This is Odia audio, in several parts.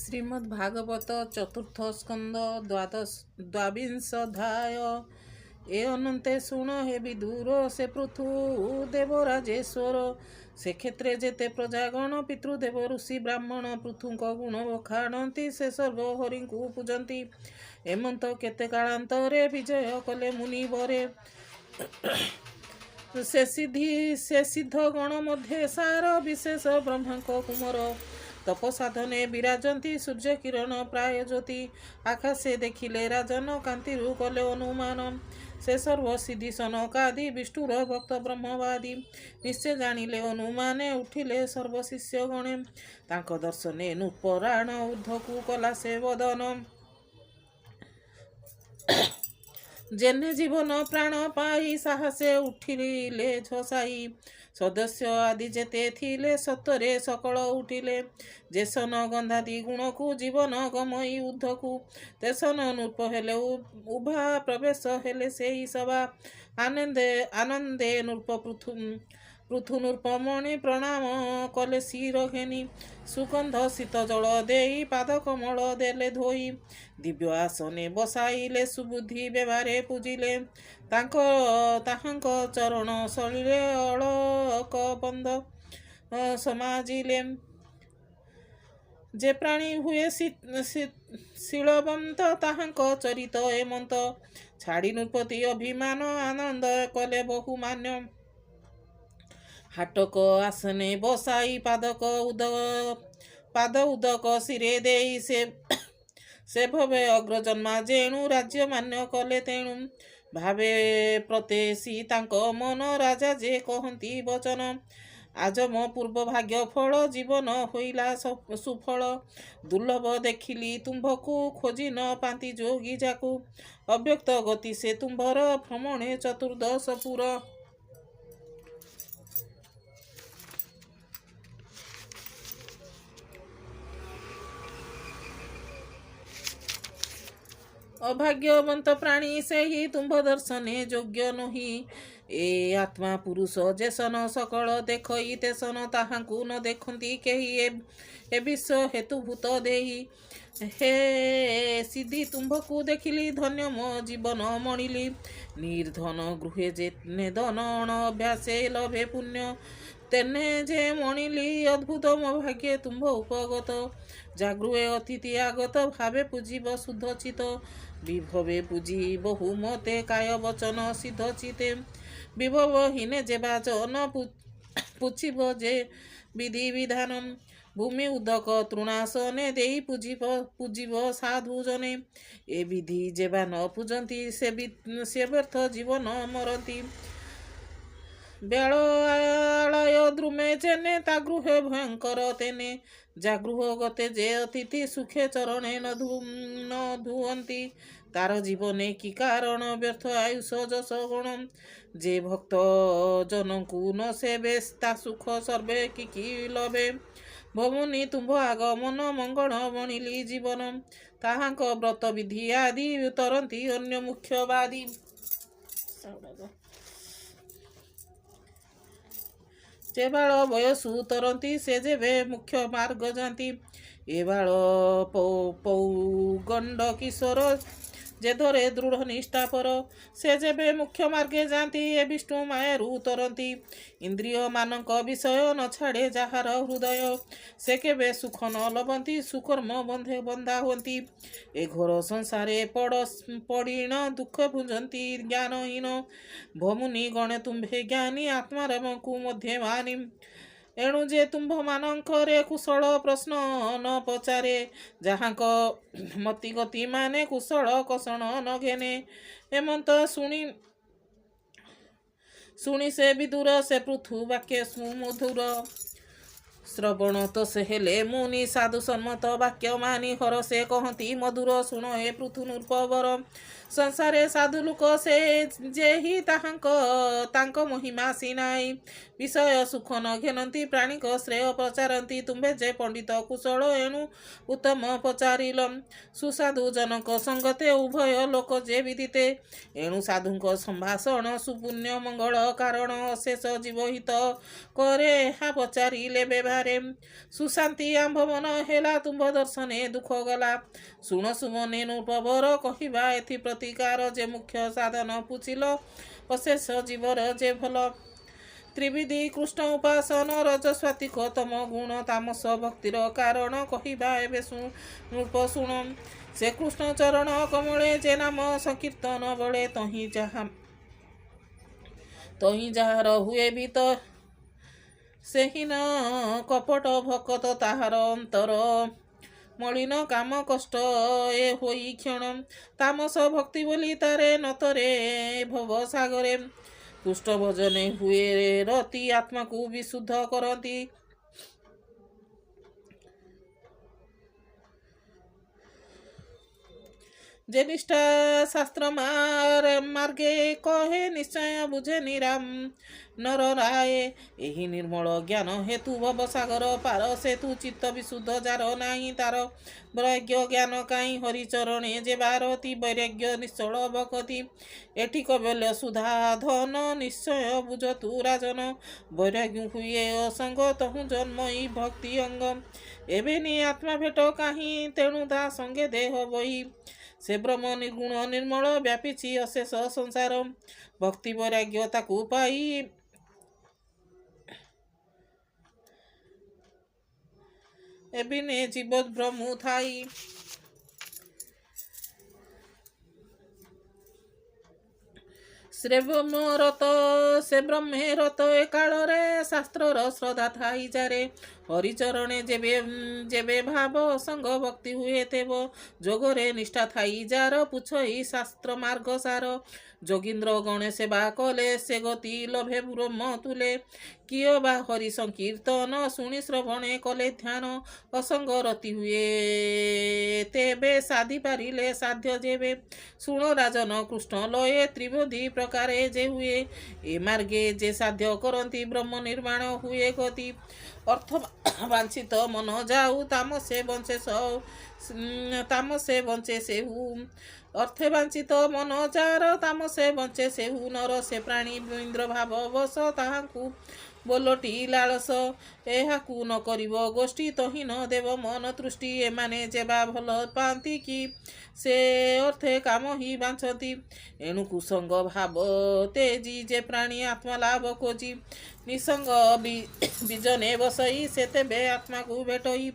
ଶ୍ରୀମଦ୍ଭାଗବତ ଚତୁର୍ଥ ସ୍କନ୍ଧ ଦ୍ୱାବିଂଶୋଧ୍ୟାୟ। ଏ ଅନନ୍ତେ ଶୁଣ ହେ ବିଦୁର ସେ ପୃଥୁ ଦେବରାଜେଶ୍ୱର। ସେ କ୍ଷେତ୍ରେ ଯେତେ ପ୍ରଜାଗଣ ପିତୃଦେବ ଋଷି ବ୍ରାହ୍ମଣ ପୃଥୁଙ୍କ ଗୁଣ ବଖାଣନ୍ତି, ସେ ସର୍ବ ହରିଙ୍କୁ ପୂଜନ୍ତି। ଏମନ୍ତ କେତେ କାଳାନ୍ତରେ ବିଜୟ କଲେ ମୁନିବରେ। ସେ ସିଦ୍ଧ ଗଣ ମଧ୍ୟରେ ସାର ବିଶେଷ ବ୍ରହ୍ମାଙ୍କ କୁମର। ତପସାଧନେ ବିରାଜନ୍ତି ସୂର୍ଯ୍ୟ କିରଣ ପ୍ରାୟ ଜ୍ୟୋତି। ଆକାଶେ ଦେଖିଲେ ରାଜନ କାନ୍ତିରୁ କଲେ ଅନୁମାନ। ସେ ସର୍ବ ସିଦ୍ଧି ସନକାଦି ବିଷ୍ଣୁର ଭକ୍ତ ବ୍ରହ୍ମବାଦୀ। ନିଶ୍ଚୟ ଜାଣିଲେ ଅନୁମାନେ ଉଠିଲେ ସର୍ବ ଶିଷ୍ୟ ଗଣେ। ତାଙ୍କ ଦର୍ଶନେ ନୃପରାଣ ଊର୍ଦ୍ଧ୍ୱକୁ କଲା ସେ ବଦନ। ଯେହ୍ନେ ଜୀବନ ପ୍ରାଣ ପାଇ ସାହସେ ଉଠିଲେ ଝସାଇ। ସଦସ୍ୟ ଆଦି ଯେତେ ଥିଲେ ସତ୍ୱରେ ସକଳ ଉଠିଲେ। ଯେସନ ଗନ୍ଧାଦି ଗୁଣକୁ ଜୀବନ ଗମଇ ଊର୍ଦ୍ଧ୍ୱକୁ। ତେସନ ନୃପ ହେଲେ ଉଭା ପ୍ରବେଶ ହେଲେ ସେହି ସଭା। ଆନନ୍ଦେ ନୃପ ପୃଥୁ ନୃପମଣି ପ୍ରଣାମ କଲେ ଶିର ଘେନି। ସୁଗନ୍ଧ ଶୀତ ଜଳ ଦେଇ ପାଦ କମଳ ଦେଲେ ଧୋଇ। ଦିବ୍ୟ ଆସନେ ବସାଇଲେ ସୁବୁଦ୍ଧି ବ୍ୟବହାରେ ପୂଜିଲେ। ତାହାଙ୍କ ଚରଣ ସଳିଳେ ଅଳକ ବନ୍ଦ ସମାଜିଲେ। ଯେ ପ୍ରାଣୀ ହୁଏ ଶିଳବନ୍ତ ତାହାଙ୍କ ଚରିତ ଏମନ୍ତ। ଛାଡ଼ି ନୃପତି ଅଭିମାନ ଆନନ୍ଦ କଲେ ବହୁମାନ୍ୟ। ହାଟକ ଆସନେ ବସାଇ ପାଦ ଉଦକ ଶିରେ ଦେଇ। ସେ ଭବେ ଅଗ୍ରଜନ୍ମା ଯେଣୁ ରାଜ୍ୟ ମାନ୍ୟ କଲେ ତେଣୁ। ଭାବେ ପ୍ରତେଶୀ ତାଙ୍କ ମନ ରାଜା ଯେ କହନ୍ତି ବଚନ। ଆଜ ମୋ ପୂର୍ବ ଭାଗ୍ୟ ଫଳ ଜୀବନ ହୋଇଲା ସୁଫଳ। ଦୁର୍ଲଭ ଦେଖିଲି ତୁମ୍ଭକୁ ଖୋଜି ନ ପାନ୍ତି ଯୋଗୀ ଯାକୁ। ଅବ୍ୟକ୍ତ ଗତି ସେ ତୁମ୍ଭର ଭ୍ରମଣେ ଚତୁର୍ଦଶ ପୁର। ଅଭାଗ୍ୟବନ୍ତ ପ୍ରାଣୀ ସେହି ତୁମ୍ଭ ଦର୍ଶନେ ଯୋଗ୍ୟ ନୁହିଁ। ଏ ଆତ୍ମା ପୁରୁଷ ଯେସନ ସକଳ ଦେଖଇ ତେସନ ତାହାଙ୍କୁ ନ ଦେଖନ୍ତି କେହି। ଏ ବିଶ୍ୱ ହେତୁଭୂତ ଦେହି। ହେ ସିଦ୍ଧି ତୁମ୍ଭକୁ ଦେଖିଲି ଧନ୍ୟ ମୋ ଜୀବନ ମଣିଲି। ନିର୍ଧନ ଗୃହେ ଯେନେ ଧନ ଅଣ ଅଭ୍ୟାସେ ଲଭେ ପୁଣ୍ୟ। ତେନେ ଯେ ମଣିଲି ଅଦ୍ଭୁତ ମୋ ଭାଗ୍ୟେ ତୁମ୍ଭ ଉପଗତ। ଜାଗୃହେ ଅତିଥି ଆଗତ ଭାବେ ପୂଜିବ ଶୁଦ୍ଧ ଚିତ। ବିଭବେ ପୂଜି ବହୁ ମତେ କାୟ ବଚନ ସିଦ୍ଧ ଚିତେ। ବିଭବ ହୀନେ ଯେ ବାଚନ ପୁଛିବ ଯେ ବିଧି ବିଧାନ। ଭୂମି ଉଦକ ତୃଣାସନେ ଦେଇ ପୂଜିବ ସାଧୁ ଜନେ। ଏ ବିଧି ଯେବା ନ ପୂଜନ୍ତି ସେ ବ୍ୟର୍ଥ ଜୀବନ ମରନ୍ତି। ବ୍ୟାଳୟ ଦ୍ରୁମେ ଯେନେ ତା ଗୃହେ ଭୟଙ୍କର ତେନେ। ଜାଗୃହ ଗତେ ଯେ ଅତିଥି ସୁଖେ ଚରଣେ ନ ଧୁଅନ୍ତି। ତାର ଜୀବନେ କି କାରଣ ବ୍ୟର୍ଥ ଆୟୁଷ ଯଶ ଗୁଣ। ଯେ ଭକ୍ତ ଜନଙ୍କୁ ନ ସେବେ ତା ସୁଖ ସର୍ବେ କି ଲଭେ। ଭମୁନି ତୁମ୍ଭ ଆଗମନ ମଙ୍ଗଳ ବଣିଲି ଜୀବନ। ତାହାଙ୍କ ବ୍ରତ ବିଧି ଆଦି ତରନ୍ତି ଅନ୍ୟ ମୁଖ୍ୟବାଦୀ। ଯେ ବାଳ ବୟସୁ ତରନ୍ତି ସେ ଯେବେ ମୁଖ୍ୟ ମାର୍ଗ ଯାନ୍ତି। ଏ ବାଳ ପୌଗଣ୍ଡ କିଶୋର ଯେ ଧରେ ଦୃଢ଼ ନିଷ୍ଠାପର। ସେ ଯେବେ ମୁଖ୍ୟ ମାର୍ଗେ ଯାନ୍ତି ଏ ବିଷ୍ଣୁ ମାୟାରୁ ତରନ୍ତି। ଇନ୍ଦ୍ରିୟ ମାନଙ୍କ ବିଷୟ ନ ଛାଡ଼େ ଯାହାର ହୃଦୟ। ସେ କେବେ ସୁଖ ନ ଲଭନ୍ତି ସୁକର୍ମ ବନ୍ଧେ ବନ୍ଧା ହୁଅନ୍ତି। ଏ ଘୋର ସଂସାରେ ପଡ଼ିଣ ଦୁଃଖ ଭୁଞ୍ଜନ୍ତି ଜ୍ଞାନହୀନ। ଭମୁନି ଗଣେ ତୁମ୍ଭେ ଜ୍ଞାନୀ ଆତ୍ମାରାମକୁ ମଧ୍ୟ ମାନି। ଏଣୁ ଯେ ତୁମ୍ଭମାନଙ୍କରେ କୁଶଳ ପ୍ରଶ୍ନ ନ ପଚାରେ। ଯାହାଙ୍କ ମତିଗତି ମାନେ କୁଶଳ କଷଣ ନ ଘେନେ। ଏମନ୍ତ ଶୁଣି ସେ ବିଦୁର ସେ ପୃଥୁ ବାକ୍ୟ ସୁମଧୁର। ଶ୍ରବଣ ତ ସେ ହେଲେ ମୁନି ସାଧୁ ସମ୍ମତ ବାକ୍ୟ ମାନି। ହର ସେ କହନ୍ତି ମଧୁର ଶୁଣ ଏ ପୃଥୁ ନୃପବର। ସଂସାରେ ସାଧୁ ଲୋକ ସେ ଯେହି ତାଙ୍କ ମହିମା ସିନାଇ। ବିଷୟ ସୁଖ ନ ଘେନନ୍ତି ପ୍ରାଣିକ ଶ୍ରେୟ ପଚାରନ୍ତି। ତୁମ୍ଭେ ଯେ ପଣ୍ଡିତ କୁଶଳ ଏଣୁ ଉତ୍ତମ ପଚାରିଲ। ସୁସାଧୁ ଜନକ ସଙ୍ଗତେ ଉଭୟ ଲୋକ ଯେ ବିଦିତେ। ଏଣୁ ସାଧୁଙ୍କ ସମ୍ଭାଷଣ ସୁପୁଣ୍ୟ ମଙ୍ଗଳ କାରଣ। ଅଶେଷ ଜୀବ ହିତ କରେ ଏହା ପଚାରିଲେ ବ୍ୟବହାର। କହିବାରେ ସୁଶାନ୍ତି ଆମ୍ଭ ମନ ହେଲା ତୁମ୍ଭ ଦର୍ଶନେ ଦୁଃଖ ଗଲା। ଶୁଣ ସୁମନେ ନୃପବର କହିବା ଏଥି ପ୍ରତିକାର ଯେ ମୁଖ୍ୟ ସାଧନ ପୁଛିଲ ଅଶେଷ ଜୀବର ଯେ ଭଲ। ତ୍ରିବିଧି କୃଷ୍ଣ ଉପାସନ ରଜସ୍ୱାତିକ ତମ ଗୁଣ ତାମସ ଭକ୍ତିର କାରଣ କହିବା ଏବେ ନୃପ ଶୁଣ। ସେ କୃଷ୍ଣ ଚରଣ କମଳେ ଯେ ନାମ ସଂକୀର୍ତ୍ତନ ବଳେ ତହିଁ ଯାହାର ହୁଏ ଭୀତ ସେହିନ କପଟ ଭକତ ତାହାର ଅନ୍ତର ମଳିନ କାମ କଷ୍ଟ ଏ ହୋଇ କ୍ଷଣ। ତାମସ ଭକ୍ତି ବୋଲି ତାରେ ନତରେ ଭବ ସାଗରେ କୃଷ୍ଣ ଭଜନେ ହୁଏ ରତି ଆତ୍ମାକୁ ବିଶୁଦ୍ଧ କରନ୍ତି। যে নিষ্ঠা শাস্ত্র মার্গে কহে নিশ্চয় বুঝে নিরাম নর রায়ে ଏହି ନିର୍ମଳ ଜ୍ଞାନ ହେତୁ ଭବସାଗର ପାର ସେତୁ ଚିତ୍ତ ବିଶୁଦ୍ଧ ଯାର ନାହିଁ ତାର ବୈରାଗ୍ୟ ଜ୍ଞାନ କାହିଁ ହରିଚରଣେ ଯେ ବାରତି ବୈରାଗ୍ୟ ନିଶ୍ଚଳ ଭକତି ଏଠି କବଲ୍ୟ ସୁଧା ଧନ ନିଶ୍ଚୟ ବୁଝତୁ ରାଜନ ବୈରାଗ୍ୟ ହୁଏ ଅସଙ୍ଗ ତହୁ ଜନ୍ମଇ ଭକ୍ତି ଅଙ୍ଗ ଏବେ ନି ଆତ୍ମା ଭେଟ କାହିଁ ତେଣୁ ତା ସଙ୍ଗେ ଦେହ ବହି ସେ ବ୍ରହ୍ମ ନିର୍ଗୁଣ ନିର୍ମଳ ବ୍ୟାପିଛି ଅଶେଷ ସଂସାର ଭକ୍ତି ବୈରାଗ୍ୟ ତାକୁ ପାଇ ଏବିନେ ଜୀବ ଭ୍ରମୁ ଥାଇ। ସେ ବ୍ରହ୍ମେ ରତ ଏ କାଳରେ ଶାସ୍ତ୍ରର ଶ୍ରଦ୍ଧା ଥାଇ ଯାରେ ହରିଚରଣେ ଯେବେ ଭାବ ସଙ୍ଗ ଭକ୍ତି ହୁଏ ତେବ ଯୋଗରେ ନିଷ୍ଠା ଥାଇ ଯାର ପୁଛଇ ଶାସ୍ତ୍ର ମାର୍ଗ ସାର ଯୋଗୀନ୍ଦ୍ର ଗଣେ ସେବା କଲେ ସେ ଗତି ଲଭେ ବ୍ରହ୍ମ ତୁଲେ କିଏ ବା ହରି ସଂକୀର୍ତ୍ତନ ଶୁଣି ଶ୍ରବଣେ କଲେ ଧ୍ୟାନ ଅସଙ୍ଗ ରତି ହୁଏ ତେବେ ସାଧି ପାରିଲେ ସାଧ୍ୟ ଯେବେ ଶୁଣ ରାଜନ କୃଷ୍ଣ ଲଏ ତ୍ରିବୋଧି ପ୍ରକାରେ ଯେ ହୁଏ ଏ ମାର୍ଗେ ଯେ ସାଧ୍ୟ କରନ୍ତି ବ୍ରହ୍ମ ନିର୍ମାଣ ହୁଏ ଗତି ଅର୍ଥ ବାଞ୍ଛିତ ମନ ଯାଉ ତାମସେ ବଞ୍ଚେ ସେହୁ ଅର୍ଥେ ବାଞ୍ଛିତ ମନ ଯାର ତାମସେ ବଞ୍ଚେ ସେହୁ ନର ସେ ପ୍ରାଣୀ ଇନ୍ଦ୍ର ଭାବ ବସ ତାହାଙ୍କୁ ବୋଲଟି ଲାଳସ ଏହାକୁ ନ କରିବ ଗୋଷ୍ଠୀ ତହିଁ ନ ଦେବ ମନ ତୃଷ୍ଟି ଏମାନେ ଯେବା ଭଲ ପାଆନ୍ତି କି ସେ ଅର୍ଥେ କାମ ହିଁ ବାଞ୍ଛନ୍ତି ଏଣୁ କୁସଙ୍ଗ ଭାବ ତେଜି ଯେ ପ୍ରାଣୀ ଆତ୍ମା ଲାଭ ଖୋଜି ନିସଙ୍ଗ ବିଜନେ ବସଇ ସେତେବେ ଆତ୍ମାକୁ ଭେଟଇ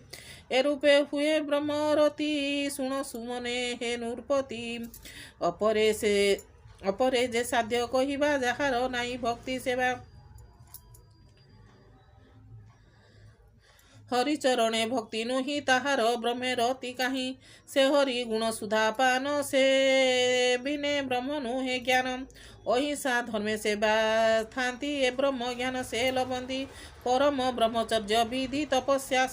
ଏ ରୂପେ ହୁଏ ବ୍ରହ୍ମରତି ଶୁଣ ସୁମନେ ହେ ନୃପତି ଅପରେ ଯେ ସାଧ୍ୟ କହିବା ଯାହାର ନାହିଁ ଭକ୍ତି ସେବା ହରିଚରଣେ ଭକ୍ତି ନୁହିଁ ତାହାର ବ୍ରହ୍ମେରତି କାହିଁ ସେ ହରି ଗୁଣ ସୁଧା ପାନ ସେ ବିନେ ବ୍ରହ୍ମ ନୁହେଁ ଜ୍ଞାନ ଅହିଂସା ଧର୍ମେ ସେବା ଥାନ୍ତି ଏ ବ୍ରହ୍ମ ଜ୍ଞାନ ସେ ଲଭନ୍ତି ପରମ ବ୍ରହ୍ମଚର୍ଯ୍ୟ ବିଧି ତପସ୍ୟା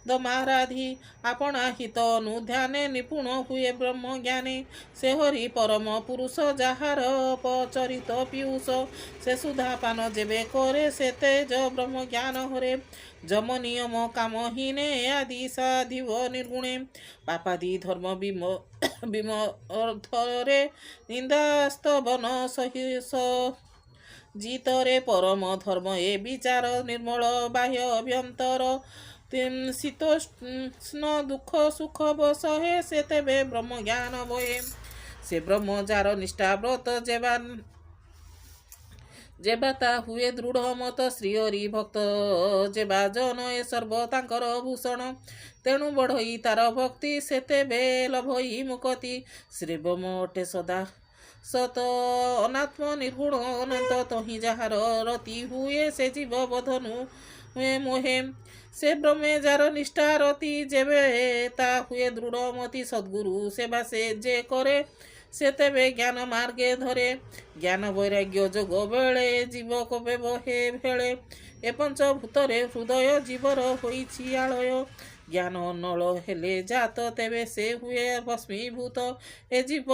ଦମାରାଧି ଆପଣା ହିତ ଅନୁଧ୍ୟାନେ ନିପୁଣ ହୁଏ ବ୍ରହ୍ମ ଜ୍ଞାନେ ସେ ହରି ପରମ ପୁରୁଷ ଯାହାର ପଚରିତ ପିୟୁଷ ସେ ସୁଧା ପାନ ଯେବେ କରେ ସେ ତେଜ ବ୍ରହ୍ମ ଜ୍ଞାନ ହରେ ଯମ ନିୟମ କାମହୀନେ ଆଦି ସାଧିବ ନିର୍ଗୁଣେ ପାପାଦି ଧର୍ମ ବିମର୍ଥରେ ନିନ୍ଦାସ୍ତବନ ଜିତରେ ପରମ ଧର୍ମ ଏ ବିଚାର ନିର୍ମଳ ବାହ୍ୟ ଅଭ୍ୟନ୍ତର ଶୀତୋଷ୍ଣ ଦୁଃଖ ସୁଖ ବସହେ ସେ ତେବେ ବ୍ରହ୍ମ ଜ୍ଞାନ ବହେ ସେ ବ୍ରହ୍ମ ଯାର ନିଷ୍ଠା ବ୍ରତ ଯେବା ତା ହୁଏ ଦୃଢ଼ ମତ ଶ୍ରୀହରି ଭକ୍ତ ଯେବା ଜନ ଏ ସର୍ବ ତାଙ୍କର ଭୂଷଣ ତେଣୁ ବଢ଼ଇ ତାର ଭକ୍ତି ସେତେବେ ଲଭଇ ମୁକତି ଶ୍ରୀ ବ୍ରହ୍ମ ଅଟେ ସଦା ସତ ଅନାତ୍ମ ନିର୍ଗୁଣ ଅନନ୍ତ ତହିଁ ଯାହାର ରତି ହୁଏ ସେ ଜୀବ ବଧନୁ ହୁଏ ମୋହେ ସେ ବ୍ରହ୍ମେ ଯାର ନିଷ୍ଠା ରତି ଯେବେ ତା ହୁଏ ଦୃଢ଼ ମତି ସଦ୍ଗୁରୁ ସେବା ସେ ଯେ କରେ ସେତେବେ ଜ୍ଞାନ ମାର୍ଗେ ଧରେ ଜ୍ଞାନ ବୈରାଗ୍ୟ ଯୋଗ ବେଳେ ଜୀବ କବେ ବହେ ଭେଳେ ଏ ପଞ୍ଚଭୂତରେ ହୃଦୟ ଜୀବର ହୋଇଛି ଆଳୟ ଜ୍ଞାନ ଅନଳ ହେଲେ ଜାତ ତେବେ ସେ ହୁଏ ଭସ୍ମୀଭୂତ ଏ ଜୀବ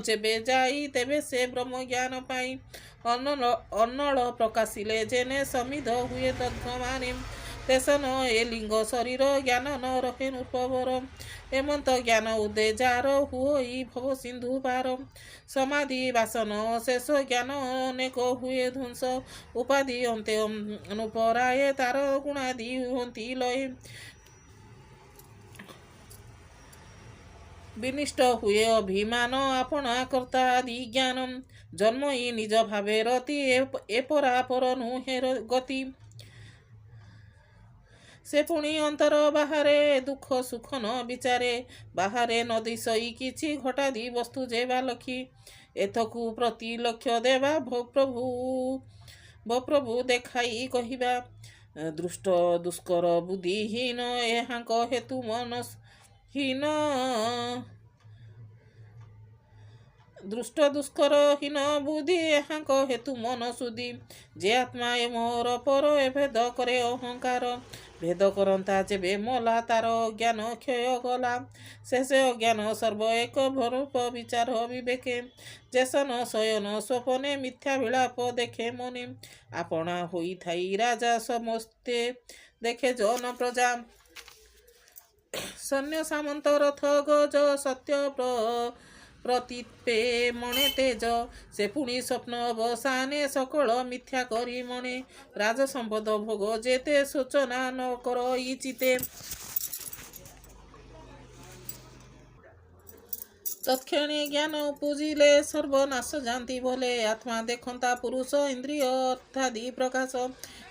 ଯେବେ ଯାଇ ତେବେ ସେ ବ୍ରହ୍ମ ଜ୍ଞାନ ପାଇ ଅନଳ ପ୍ରକାଶିଲେ ଯେନେ ସମିଧ ହୁଏ ତତ୍ସମାନେ ତେସନ ଏ ଲିଙ୍ଗ ଶରୀର ଜ୍ଞାନ ନ ରହେ ନୃପବର ଏମନ୍ତ ଜ୍ଞାନ ଉଦେ ଯାର ହୁଇ ଭବ ସିନ୍ଧୁ ପାର ସମାଧି ବାସନ ଶେଷ ଜ୍ଞାନ ଅନେକ ହୁଏ ଧ୍ୱଂସ ଉପାଧି ଅନ୍ତେ ଅନୁପରାଏ ତାର ଗୁଣାଦି ହୁଅନ୍ତି ଲୟ ବିନିଷ୍ଟ ହୁଏ ଅଭିମାନ ଆପଣା କର୍ତ୍ତା ଆଦି ଜ୍ଞାନ ଜନ୍ମ ଇ ନିଜ ଭାବେ ରତି ଏ ପରାପର ନୁହେଁ ଗତି ସେ ପୁଣି ଅନ୍ତର ବାହାରେ ଦୁଃଖ ସୁଖ ନ ବିଚାରେ ବାହାରେ ନଦୀ ସଇ କିଛି ଘଟାଦି ବସ୍ତୁ ଯେ ବାଲଖି ଏଥକୁ ପ୍ରତି ଲକ୍ଷ୍ୟ ଦେବା ପ୍ରଭୁ ଦେଖାଇ କହିବା ଦୃଷ୍ଟ ଦୁଷ୍କର ବୁଦ୍ଧିହୀନ ଏହାଙ୍କ ହେତୁ ମନହୀନ ଦୃଷ୍ଟ ଦୁଷ୍କର ହୀନ ବୁଦ୍ଧି ଏହାଙ୍କ ହେତୁ ମନ ସୁଧି ଯେ ଆତ୍ମା ଏ ମୋର ପର ଏ ଭେଦ କରେ ଅହଙ୍କାର ଭେଦ କରନ୍ତା ଯେବେ ମଲା ତାର ଜ୍ଞାନ କ୍ଷୟ ଗଲା ଶେଷ ଅଜ୍ଞାନ ସର୍ବ ଏକ ଭରୂପ ବିଚାର ବିବେକେ ଯେସନ ଶୟନ ସ୍ୱପନେ ମିଥ୍ୟା ବିଳାପ ଦେଖେ ମନେ ଆପଣା ହୋଇଥାଇ ରାଜା ସମସ୍ତେ ଦେଖେ ଜନ ପ୍ରଜା ସୈନ୍ୟ ସାମନ୍ତ ରଥ ଗଜ ସତ୍ୟ ପ୍ରତିପେ ମଣେ ତେଜ ସେ ପୁଣି ସ୍ୱପ୍ନ ଅବସାନେ ସକଳ ମିଥ୍ୟା କରି ମଣେ ରାଜ ସମ୍ପଦ ଭୋଗ ଯେତେ ସୂଚନା ନ କର ଚିତେ ତତ୍କ୍ଷଣେ ଜ୍ଞାନ ଉପୁଜିଲେ ସର୍ବନାଶ ଯାନ୍ତି ଭଲେ ଆତ୍ମା ଦେଖନ୍ତା ପୁରୁଷ ଇନ୍ଦ୍ରିୟ ଅର୍ଥାଦି ପ୍ରକାଶ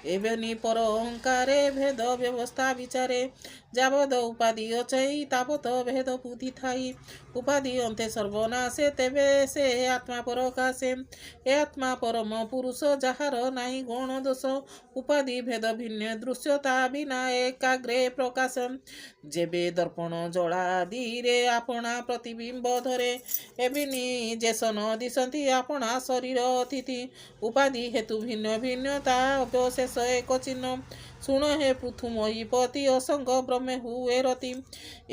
ଏବେନି ପର ଅହଙ୍କାରେ ଭେଦ ବ୍ୟବସ୍ଥା ବିଚାରେ ଯାବଦ ଉପାଧି ଅଚଇ ତାବତ ଭେଦ ବୁଦ୍ଧି ଥାଇ ଉପାଧି ଅନ୍ତେ ସର୍ବନାଶେ ତେବେ ସେ ଆତ୍ମା ପରକାଶେ ଏ ଆତ୍ମା ପରମ ପୁରୁଷ ଯାହାର ନାହିଁ ଗଣ ଦୋଷ ଉପାଧି ଭେଦ ଭିନ୍ନ ଦୃଶ୍ୟ ତା ବିନା ଏକାଗ୍ରେ ପ୍ରକାଶ ଯେବେ ଦର୍ପଣ ଜଳା ଆଦିରେ ଆପଣା ପ୍ରତିବିମ୍ବ ଧରେ ଏବିନି ଯେସନ ଦିଶନ୍ତି ଆପଣା ଶରୀର ଅତିଥି ଉପାଧି ହେତୁ ଭିନ୍ନ ଭିନ୍ନ ତା ଅବଶେଷ ଏକ ଚିହ୍ନ ଶୁଣ ହେ ପୃଥୁମୟୀପତି ଅସଙ୍ଗ ବ୍ରହ୍ମେ ହୁଏ ରତି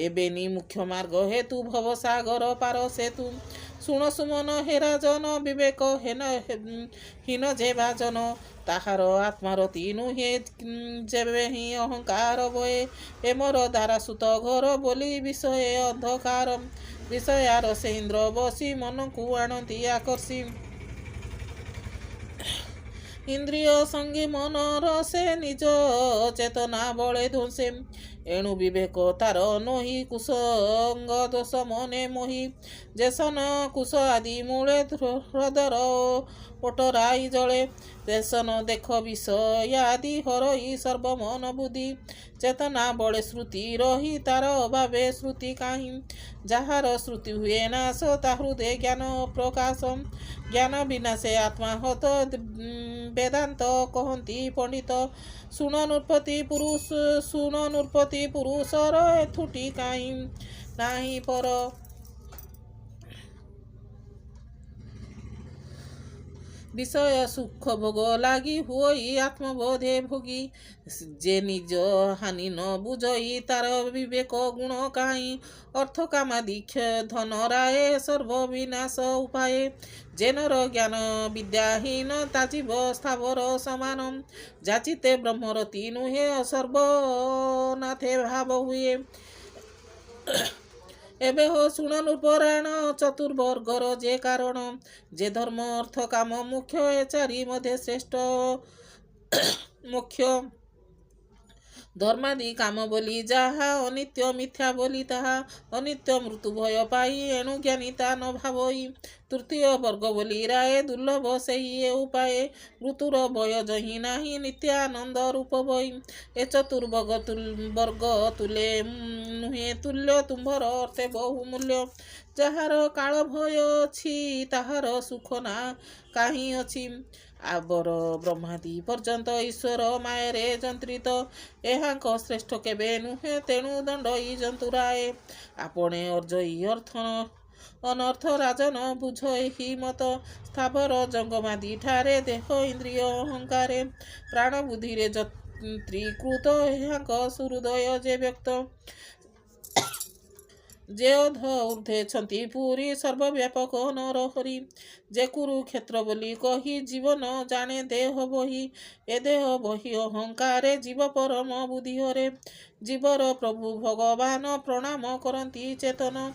ଏବେନି ମୁଖ୍ୟ ମାର୍ଗ ହେତୁ ଭବସାଗର ପାର ସେତୁ ଶୁଣ ସୁମନ ହେ ରାଜନ ବିବେକ ହୀନ ଯେ ଭାଜନ ତାହାର ଆତ୍ମାରତି ନୁହେଁ ଯେବେ ହିଁ ଅହଙ୍କାର ବଏ ଏ ମୋର ଦାରାସୁତ ଘର ବୋଲି ବିଷୟ ଅନ୍ଧକାର ବିଷୟାର ସେ ଇନ୍ଦ୍ର ବସି ମନକୁ ଆଣନ୍ତି ଆକର୍ଷି ଇନ୍ଦ୍ରିୟ ସଙ୍ଗୀ ମନର ସେ ନିଜ ଚେତନା ବଳେ ଧ୍ୱଂସେ ଏଣୁ ବିବେକ ତାର ନହି କୁସଙ୍ଗ ଦୋଷ ମନେ ମୋହି ଯେସନ କୁଶ ଆଦି ମୂଳେ ହ୍ରଦର ଓଟରାଇ ଜଳେ ତେସନ ଦେଖ ବିଷୟ ଆଦି ହରଇ ସର୍ବମନ ବୁଦ୍ଧି ଚେତନା ବଳେ ଶ୍ରୁତି ରହି ତାର ଅଭାବେ ଶ୍ରୁତି କାହିଁ ଯାହାର ଶ୍ରୁତି ହୁଏ ନାଶ ତା ହୃଦେ ଜ୍ଞାନ ପ୍ରକାଶ ଜ୍ଞାନ ବିନା ସେ ଆତ୍ମା ହତ ବେଦାନ୍ତ କହନ୍ତି ପଣ୍ଡିତ ଶୁଣ ନୃପତି ପୁରୁଷର ଏଥୁଟି କାହିଁ ନାହିଁ ପର ବିଷୟ ସୁଖ ଭୋଗ ଲାଗି ହୁଇ ଆତ୍ମବୋଧେ ଭୋଗୀ ଯେ ନିଜ ହାନି ନ ବୁଝଇ ତାର ବିବେକ ଗୁଣ କାହିଁ ଅର୍ଥ କାମାଦି ଧନ ରାଏ ସର୍ବ ବିନାଶ ଉପାଏ ଯେନର ଜ୍ଞାନ ବିଦ୍ୟାହୀନ ତା ଜୀବ ସ୍ଥାବର ସମାନ ଯାଚିତେ ବ୍ରହ୍ମରତି ନୁହେଁ ସର୍ବନାଥେ ଭାବ ହୁଏ ଏବେ ହୋ ଶୁଣ ନୃପରାଣ ଚତୁର୍ବର୍ଗର ଯେ କାରଣ ଯେ ଧର୍ମ ଅର୍ଥ କାମ ମୁଖ୍ୟ ଏ ଚାରି ମଧ୍ୟ ଶ୍ରେଷ୍ଠ ମୁଖ୍ୟ ଧର୍ମାଦି କାମ ବୋଲି ଯାହା ଅନିତ୍ୟ ମିଥ୍ୟା ବୋଲି ତାହା ଅନିତ୍ୟ ମୃତ୍ୟୁ ଭୟ ପାଇ ଏଣୁ ଜ୍ଞାନୀ ତା ନ ଭାବଇ ତୃତୀୟ ବର୍ଗ ବୋଲି ରାଏ ଦୁର୍ଲଭ ସେହି ଏ ଉପାଏ ମୃତ୍ୟୁର ବୟ ହିଁ ନାହିଁ ନିତ୍ୟାନନ୍ଦ ରୂପ ବଇ ଏ ଚତୁର୍ବର୍ଗ ତୁଲେ ନୁହେଁ ତୁଲ୍ୟ ତୁମ୍ଭର ଅର୍ଥେ ବହୁ ମୂଲ୍ୟ ଯାହାର କାଳ ଭୟ ଅଛି ତାହାର ସୁଖ ନା କାହିଁ ଅଛି ଆବର ବ୍ରହ୍ମାଦି ପର୍ଯ୍ୟନ୍ତ ଈଶ୍ୱର ମାୟରେ ଯନ୍ତ୍ରିତ ଏହାଙ୍କ ଶ୍ରେଷ୍ଠ କେବେ ନୁହେଁ ତେଣୁ ଦଣ୍ଡଇ ଜନ୍ତୁରାଏ ଆପणे ଅର୍ଜଇ ଅନର୍ଥ ରାଜନ ବୁଝ ଏହି ମତ ସ୍ଥାବର ଜଙ୍ଗମାଦି ଠାରେ ଦେହ ଇନ୍ଦ୍ରିୟ ଅହଙ୍କାରେ ପ୍ରାଣ ବୁଦ୍ଧିରେ ଯନ୍ତ୍ରୀକୃତ ଏହାଙ୍କ ସୁହୃଦୟ ଯେ ବ୍ୟକ୍ତ যে অধ ঊର୍ଦ୍ଧ୍ୱେଛନ୍ତି ପୁରୀ ସର୍ବବ୍ୟାପକ ନରହରି ଯେ କୁରୁକ୍ଷେତ୍ର ବୋଲି କହି ଜୀବନ ଜାଣେ ଦେହ ବହି ଏ ଦେହ ବହି ଅହଙ୍କାରେ ଜୀବ ପରମ ବୁଦ୍ଧି ହରେ ଜୀବର ପ୍ରଭୁ ଭଗବାନ ପ୍ରଣାମ କରନ୍ତି ଚେତନ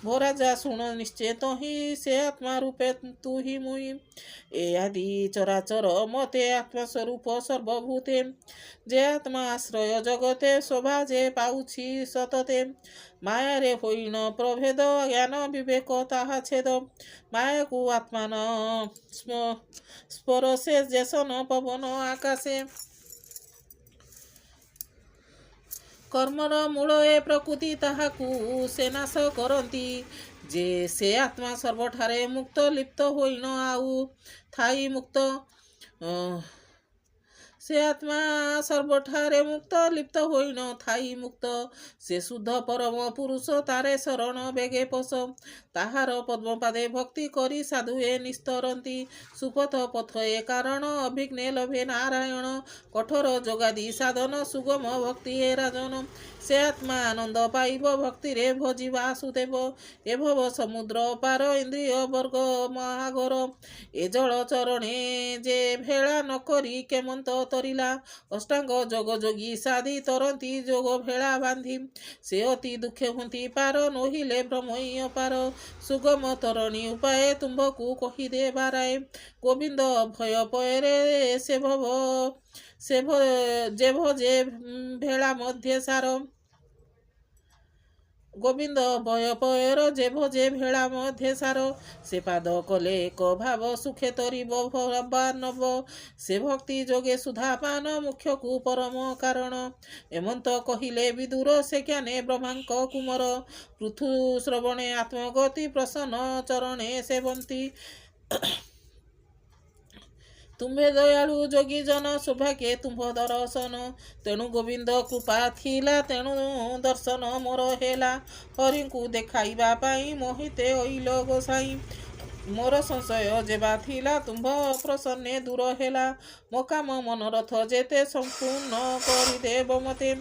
ଭୋରାଜା ଶୁଣ ନିଶ୍ଚେତ ହିଁ ସେ ଆତ୍ମା ରୂପେ ତୁ ହି ମୁଇ ଏ ଆଦି ଚରାଚର ମତେ ଆତ୍ମା ସ୍ୱରୂପ ସର୍ବଭୂତେ ଯେ ଆତ୍ମା ଆଶ୍ରୟ ଜଗତେ ଶୋଭା ଯେ ପାଉଛି ସତତେ ମାୟାରେ ହୋଇନ ପ୍ରଭେଦ ଜ୍ଞାନ ବିବେକ ତାହା ଛେଦ ମାୟାକୁ ଆତ୍ମାନ ସ୍ପରଶେ ଯେସନ ପବନ ଆକାଶେ କର୍ମର ମୂଳ ଏ ପ୍ରକୃତି ତାହାକୁ ସେ ନାଶ କରନ୍ତି ଯେ ସେ ଆତ୍ମା ସର୍ବଠାରେ ମୁକ୍ତ ଲିପ୍ତ ହୋଇନ ଆଉ ଥାଇ ମୁକ୍ତ ସେ ଆତ୍ମା ସର୍ବଠାରେ ମୁକ୍ତ ଲିପ୍ତ ହୋଇନ ଥାଇ ମୁକ୍ତ ସେ ଶୁଦ୍ଧ ପରମ ପୁରୁଷ ତାରେ ଶରଣ ବେଗେ ପଶ ତାହାର ପଦ୍ମପାଦେ ଭକ୍ତି କରି ସାଧୁ ଏ ନିସ୍ତରନ୍ତି ସୁପଥ ପଥ ଏ କାରଣ ଅଭିଘ୍ନେ ଲଭେ ନାରାୟଣ କଠୋର ଯୋଗାଦି ସାଧନ ସୁଗମ ଭକ୍ତି ଏ ରାଜନ ସେ ଆତ୍ମା ଆନନ୍ଦ ପାଇବ ଭକ୍ତିରେ ଭଜି ବାସୁଦେବ ଏ ଭବ ସମୁଦ୍ର ପାର ଇନ୍ଦ୍ରିୟ ବର୍ଗ ମହାଘର ଏ ଜଳ ଚରଣେ ଯେ ଭେଳା ନ କରି କେମନ୍ତ ତରିଲା ଅଷ୍ଟାଙ୍ଗ ଯୋଗ ଯୋଗୀ ସାଧି ତରନ୍ତି ଯୋଗ ଭେଳା ବାନ୍ଧି ସେ ଅତି ଦୁଃଖେ ହୁଅନ୍ତି ପାର ନୋହିଲେ ଭ୍ରମୟ ପାର ସୁଗମ ତରଣୀ ଉପାୟ ତୁମ୍ଭକୁ କହିଦେ ବାରାଏ ଗୋବିନ୍ଦ ଭୟ ପୟରେ ସେ ଯେ ଭଜେ ଭେଳା ମଧ୍ୟ ସାର ଗୋବିନ୍ଦ ଭୟ ପୟର ଯେ ଭଜେ ଭେଳା ମଧ୍ୟ ସାର ସେ ପାଦ କଲେ ଏକ ଭାବ ସୁଖେ ତରିବ ଭବାନବ ସେ ଭକ୍ତି ଯୋଗେ ସୁଧାପାନ ମୁଖ୍ୟକୁ ପରମ କାରଣ ଏମନ୍ତ କହିଲେ ବିଦୁର ସେ ଜ୍ଞାନେ ବ୍ରହ୍ମାଙ୍କ କୁମର ପୃଥୁ ଶ୍ରବଣେ ଆତ୍ମଗତି ପ୍ରସନ୍ନ ଚରଣେ ସେବନ୍ତି ତୁମ୍ଭେ ଦୟାଳୁ ଯୋଗୀ ଜନ ସୌଭାଗ୍ୟ ତୁମ୍ଭ ଦର୍ଶନ ତେଣୁ ଗୋବିନ୍ଦ କୃପା ଥିଲା ତେଣୁ ଦର୍ଶନ ମୋର ହେଲା ହରିଙ୍କୁ ଦେଖାଇବା ପାଇଁ ମୋହିତେ ଅଇଲ ଗୋସାଇଁ ମୋର ସଂଶୟ ଯେବା ଥିଲା ତୁମ୍ଭ ପ୍ରସନ୍ନେ ଦୂର ହେଲା ମୋ କାମ ମନୋରଥ ଯେତେ ସମ୍ପୂର୍ଣ୍ଣ କରିଦେବ ମତେ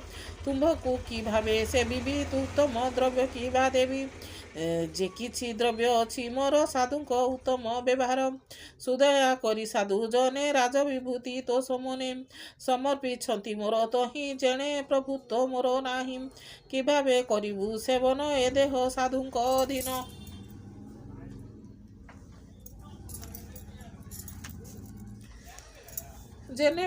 ତୁମ୍ଭକୁ କି ଭାବେ ସେବିବି ଉତ୍ତମ ଦ୍ରବ୍ୟ କିବା ଦେବି ଯେ କିଛି ଦ୍ରବ୍ୟ ଅଛି ମୋର ସାଧୁଙ୍କ ଉତ୍ତମ ବ୍ୟବହାର ସୁଦୟା କରି ସାଧୁ ଜନେ ରାଜବିଭୂତି ତୋ ସମନେ ସମର୍ପିଛନ୍ତି ମୋର ତହିଁ ଜେଣେ ପ୍ରଭୁତ୍ୱ ମୋର ନାହିଁ କି ଭାବେ କରିବୁ ସେବନ ଏ ଦେହ ସାଧୁଙ୍କ ଅଧୀନ ଯେନେ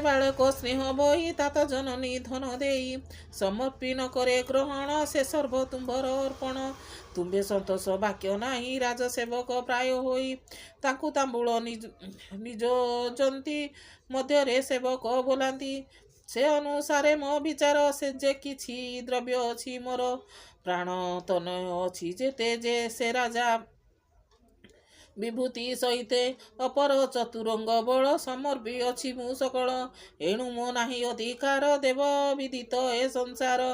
ବାଳକ ସ୍ନେହ ବହି ତାତ ଜନନୀ ଧନ ଦେଇ ସମର୍ପିନ କରେ ଗ୍ରହଣ ସେ ସର୍ବ ତୁମ୍ଭର ଅର୍ପଣ ତୁମ୍ଭେ ସନ୍ତୋଷ ବାକ୍ୟ ନାହିଁ ରାଜସେବକ ପ୍ରାୟ ହୋଇ ତାଙ୍କୁ ତାମ୍ବୁଳ ନିଜନ୍ତି ମଧ୍ୟରେ ସେବକ ବୋଲାନ୍ତି ସେ ଅନୁସାରେ ମୋ ବିଚାର ସେ ଯେ କିଛି ଦ୍ରବ୍ୟ ଅଛି ମୋର ପ୍ରାଣ ତନୟ ଅଛି ଯେତେ ଯେ ସେ ରାଜା ବିଭୂତି ସହିତେ ଅପର ଚତୁରଙ୍ଗ ବଳ ସମର୍ପି ଅଛି ମୁଁ ସକଳ ଏଣୁ ମୋ ନାହିଁ ଅଧିକାର ଦେବ ବିଦିତ ଏ ସଂସାର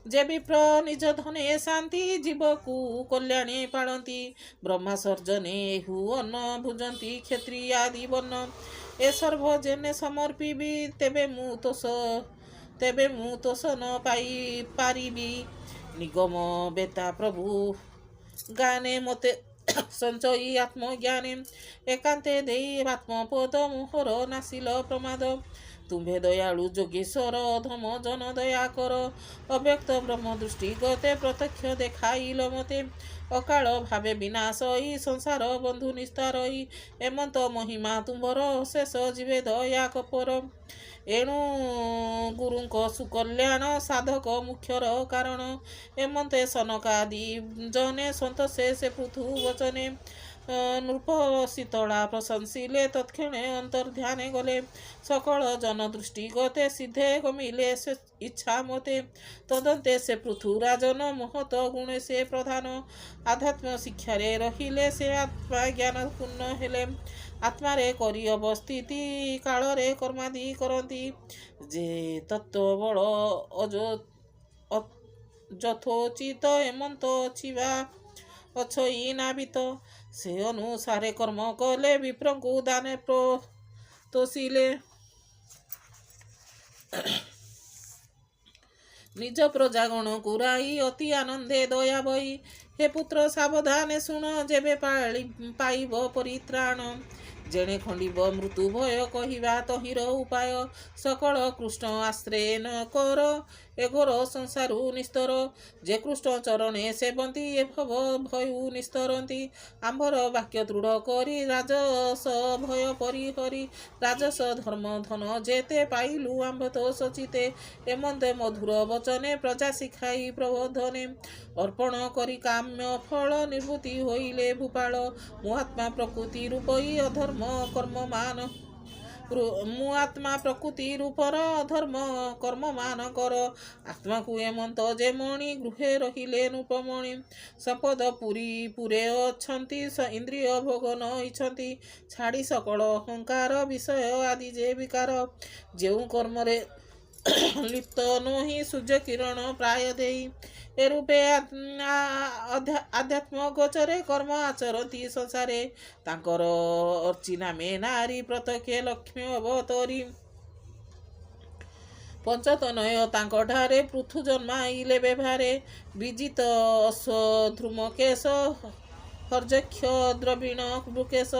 ଯେ ବିପ୍ର ନିଜ ଧନେ ଶାନ୍ତି ଜୀବକୁ କଲ୍ୟାଣୀ ପାଳନ୍ତି ବ୍ରହ୍ମା ସର୍ଜନେ ଏହୁ ଅନ୍ନ ଭୁଜନ୍ତି କ୍ଷତ୍ରି ଆଦି ବର୍ଣ୍ଣ ଏ ସର୍ବ ଜେନେ ସମର୍ପିବି ତେବେ ମୁଁ ତୋଷ ନ ପାଇ ପାରିବି ନିଗମ ବେତା ପ୍ରଭୁ ଗାନେ ମତେ ସଞ୍ଚୟୀ ଆତ୍ମଜ୍ଞାନେ ଏକାନ୍ତେ ଦେଇ ଆତ୍ମପଦ ମୋହର ନାସିଲ ପ୍ରମାଦ ତୁମ୍ଭେ ଦୟାଳୁ ଯୋଗେଶ୍ୱର ଅଧମ ଜନ ଦୟା କର ଅବ୍ୟକ୍ତ ବ୍ରହ୍ମ ଦୃଷ୍ଟି ଗତେ ପ୍ରତ୍ୟକ୍ଷ ଦେଖାଇଲ ମତେ ଅକାଳ ଭାବେ ବିନାଶ ଇ ସଂସାର ବନ୍ଧୁ ନିସ୍ତାରଇ ଏମନ୍ତ ମହିମା ତୁମ୍ଭର ଶେଷ ଯିବେ ଦୟା କପର ଏଣୁ ଗୁରୁଙ୍କ ସୁକଲ୍ୟାଣ ସାଧକ ମୁଖ୍ୟର କାରଣ ଏମନ୍ତେ ସନକାଦି ଜନେ ସନ୍ତୋଷେ ସେ ପୃଥୁ ବଚନେ ନୃପ ଶୀତଳା ପ୍ରଶଂସିଲେ ତତ୍କ୍ଷଣେ ଅନ୍ତର୍ଧ୍ୟାନେ ଗଲେ ସକଳ ଜନ ଦୃଷ୍ଟି ଗତେ ସିଦ୍ଧେ ଗମିଲେ ସେ ଇଚ୍ଛା ମତେ ତଦନ୍ତେ ସେ ପୃଥୁ ରାଜନ ମହତ ଗୁଣେ ସେ ପ୍ରଧାନ ଆଧ୍ୟାତ୍ମ ଶିକ୍ଷାରେ ରହିଲେ ସେ ଆତ୍ମା ଜ୍ଞାନ ପୂର୍ଣ୍ଣ ହେଲେ ଆତ୍ମାରେ କରି ଅବସ୍ଥିତି କାଳରେ କର୍ମାଦି କରନ୍ତି ଯେ ତତ୍ତ୍ୱ ବଳ ଯଥୋଚିତ ଏମନ୍ତ ଅଛି ବା ଅଛଇ ନାବିତ ସେ ଅନୁସାରେ କର୍ମ କଲେ ବିପ୍ରଙ୍କୁ ଦାନେ ତୋଷିଲେ ନିଜ ପ୍ରଜାଗଣ କୁରାଇ ଅତି ଆନନ୍ଦେ ଦୟା ବହି ହେ ପୁତ୍ର ସାବଧାନେ ଶୁଣ ଯେବେ ପାଇବ ପରିତ୍ରାଣ ଯେଣେ ଖଣ୍ଡିବ ମୃତ୍ୟୁ ଭୟ କହିବା ତହିଁର ଉପାୟ ସକଳ କୃଷ୍ଣ ଆଶ୍ରୟ ନ କର ଏ ଘୋର ସଂସାରୁ ନିସ୍ତର ଯେ କୃଷ୍ଣ ଚରଣେ ସେବନ୍ତି ଏ ଭବ ଭୟୁ ନିସ୍ତରନ୍ତି ଆମ୍ଭର ବାକ୍ୟ ଦୃଢ଼ କରି ରାଜସ ଭୟ ପରିହରି ରାଜସ ଧର୍ମ ଧନ ଯେତେ ପାଇଲୁ ଆମ୍ଭ ତ ସଚିତେ ଏମନ୍ଦେ ମଧୁର ବଚନେ ପ୍ରଜା ଶିଖାଇ ପ୍ରବୋଧନେ ଅର୍ପଣ କରି କାମ୍ୟ ଫଳ ନିବୃତ୍ତି ହୋଇଲେ ଭୂପାଳ ମୁଁ ଆତ୍ମା ପ୍ରକୃତି ରୂପଇ ଅଧର୍ମ କର୍ମମାନ ମୁଁ ଆତ୍ମା ପ୍ରକୃତି ରୂପର ଅଧର୍ମ କର୍ମମାନ କର ଆତ୍ମାକୁ ଏମନ୍ତ ଯେ ମଣି ଗୃହେ ରହିଲେ ନୃପମଣି ସମ୍ପଦ ପୁରେ ଅଛନ୍ତି ଇନ୍ଦ୍ରିୟ ଭୋଗ ନଇଛନ୍ତି ଛାଡ଼ି ସକଳ ଅହଙ୍କାର ବିଷୟ ଆଦି ଯେ ବିକାର ଯେଉଁ କର୍ମରେ ଲିପ୍ତ ନୁହିଁ ସୂର୍ଯ୍ୟ କିରଣ ପ୍ରାୟ ଦେଇ ଏ ରୂପେ ଆଧ୍ୟାତ୍ମ ଗୋଚରେ କର୍ମ ଆଚରନ୍ତି ସଂସାରେ ତାଙ୍କର ଅର୍ଚିନାମେ ନାରୀ ପ୍ରତ୍ୟକ୍ଷେ ଲକ୍ଷ୍ମୀ ଅବତରୀ ପଞ୍ଚତନୟ ତାଙ୍କ ଠାରେ ପୃଥୁ ଜନ୍ମାଇଲେ ବ୍ୟବହାରେ ବିଜିତ ଅଶ୍ୱଧ୍ରୁମ କେଶ ହର୍ଯକ୍ଷ ଦ୍ରବିଣ ବୃକେଶ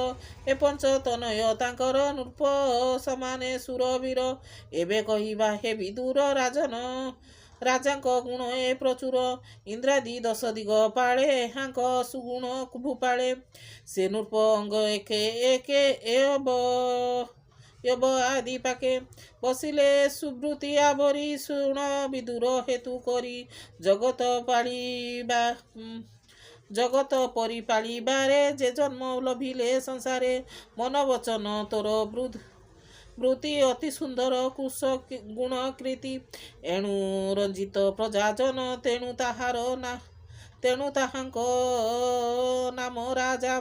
ଏ ପଞ୍ଚତନୟ ତାଙ୍କର ନୃପ ସମାନେ ସୁରବୀର ଏବେ କହିବା ହେ ବିଦୁର ରାଜାଙ୍କ ଗୁଣ ଏ ପ୍ରଚୁର ଇନ୍ଦ୍ରାଦି 10 ଦିଗ ପାଳେ ଏହାଙ୍କ ସୁଗୁଣ ଭୂପାଳେ ସେ ନୃପ ଅଙ୍ଗ ଏକେ ଏକେ ୟବ ଆଦି ପାକେ ବସିଲେ ସୁବୃତ୍ତି ଆବରି ଶୁଣ ବିଦୁର ହେତୁ କରି ଜଗତ ପରିପାଳିବାରେ ଯେ ଜନ୍ମ ଲଭିଲେ ସଂସାରେ ମନ ବଚନ ତୋର ବୃତ୍ତି ଅତି ସୁନ୍ଦର କୁଶ ଗୁଣ କୀର୍ତ୍ତି ଏଣୁ ରଞ୍ଜିତ ପ୍ରଜାଜନ ତେଣୁ ତାହାଙ୍କ ନାମ ରାଜା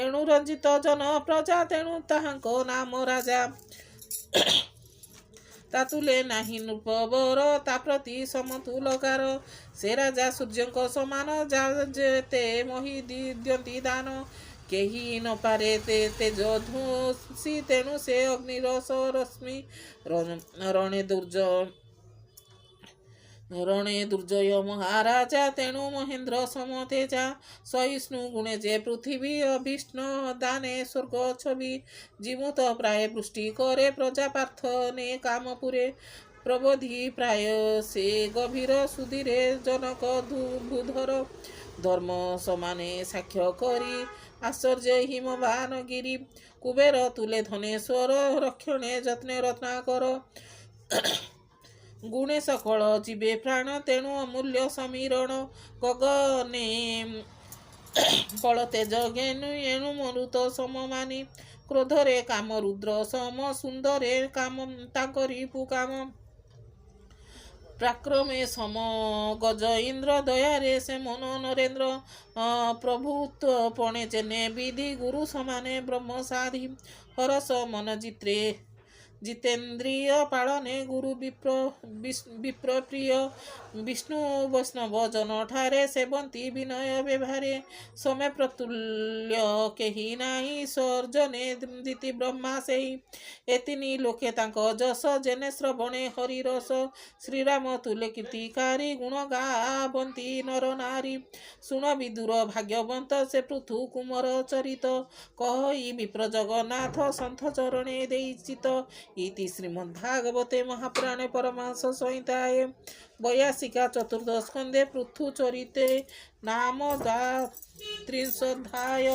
ଏଣୁ ରଞ୍ଜିତ ଜନ ପ୍ରଜା ତେଣୁ ତାହାଙ୍କ ନାମ ରାଜା ତା ତୁଲେ ନାହିଁ ନୃପବର ତା ପ୍ରତି ସମତୁଲକାର ସେ ରାଜା ସୂର୍ଯ୍ୟଙ୍କ ସମାନ ଯେତେ ମହି ଦିଅନ୍ତି ଦାନ କେହି ନ ପାରେ ତେଜ ଧୂସି ତେଣୁ ସେ ଅଗ୍ନିରସ ରଶ୍ମି ରଣେ ଦୁର୍ଜୟ ମହାରାଜା ତେଣୁ ମହେନ୍ଦ୍ର ସମତେଜା ସହିଷ୍ଣୁ ଗୁଣେ ଯେ ପୃଥିବୀ ଅଭିଷ୍ଣ ଦାନେ ସ୍ୱର୍ଗ ଛବି ଜୀମୁତ ପ୍ରାୟ ବୃଷ୍ଟି କରେ ପ୍ରଜା ପ୍ରାର୍ଥନେ କାମପୁରେ ପ୍ରବୋଧି ପ୍ରାୟ ସେ ଗଭୀର ସୁଧୀରେ ଜନକ ଭୂଧର ଧର୍ମ ସମାନେ ସାକ୍ଷ୍ୟ କରି ଆଶ୍ଚର୍ଯ୍ୟ ହିମବାନ ଗିରି କୁବେର ତୁଲେ ଧନେଶ୍ୱର ରକ୍ଷଣେ ଯତ୍ନେ ରତ୍ନାକର ଗୁଣେ ସକଳ ଯିବେ ପ୍ରାଣ ତେଣୁ ଅମୂଲ୍ୟ ସମୀରଣ ଗଗନେ ବଳ ତେଜ ଜ୍ଞାନୁ ଏଣୁ ମରୁତ ସମମାନି କ୍ରୋଧରେ କାମ ରୁଦ୍ର ସମ ସୁନ୍ଦରେ କାମ ତାଙ୍କରି ପୁକାମ ପ୍ରାକ୍ରମେ ସମ ଗଜ ଇନ୍ଦ୍ର ଦୟାରେ ସେ ମନ ନରେନ୍ଦ୍ର ପ୍ରଭୁତ୍ୱ ପଣେ ଚେନେ ବିଧି ଗୁରୁ ସମାନେ ବ୍ରହ୍ମ ସାଧି ହରସ ମନ ଜିତେନ୍ଦ୍ରିୟ ପାଳନେ ଗୁରୁ ବିପ୍ର ପ୍ରିୟ ବିଷ୍ଣୁ ବୈଷ୍ଣବ ଜନ ଠାରେ ସେବନ୍ତି ବିନୟ ବ୍ୟବହାରେ ସମେ ପ୍ରତୁଲ୍ୟ କେହି ନାହିଁ ସର୍ଜନେ ଦିତି ବ୍ରହ୍ମା ସେହି ଏତିନି ଲୋକେ ତାଙ୍କ ଯଶ ଜେନେ ଶ୍ରବଣେ ହରିରସ ଶ୍ରୀରାମ ତୁଲେ କୀର୍ତ୍ତିକାରୀ ଗୁଣ ଗାବନ୍ତି ନର ନାରୀ ଶୁଣ ବିଦୁର ଭାଗ୍ୟବନ୍ତ ସେ ପୃଥୁ କୁମର ଚରିତ କହି ବିପ୍ର ଜଗନ୍ନାଥ ସନ୍ଥ ଚରଣେ ଦେଇଚିତ इति श्रीमद्भागवते महापुराणे परमांश संहिताये 82 चतुर्थ स्कंदे पृथु चरिते नाम 30 अध्याय।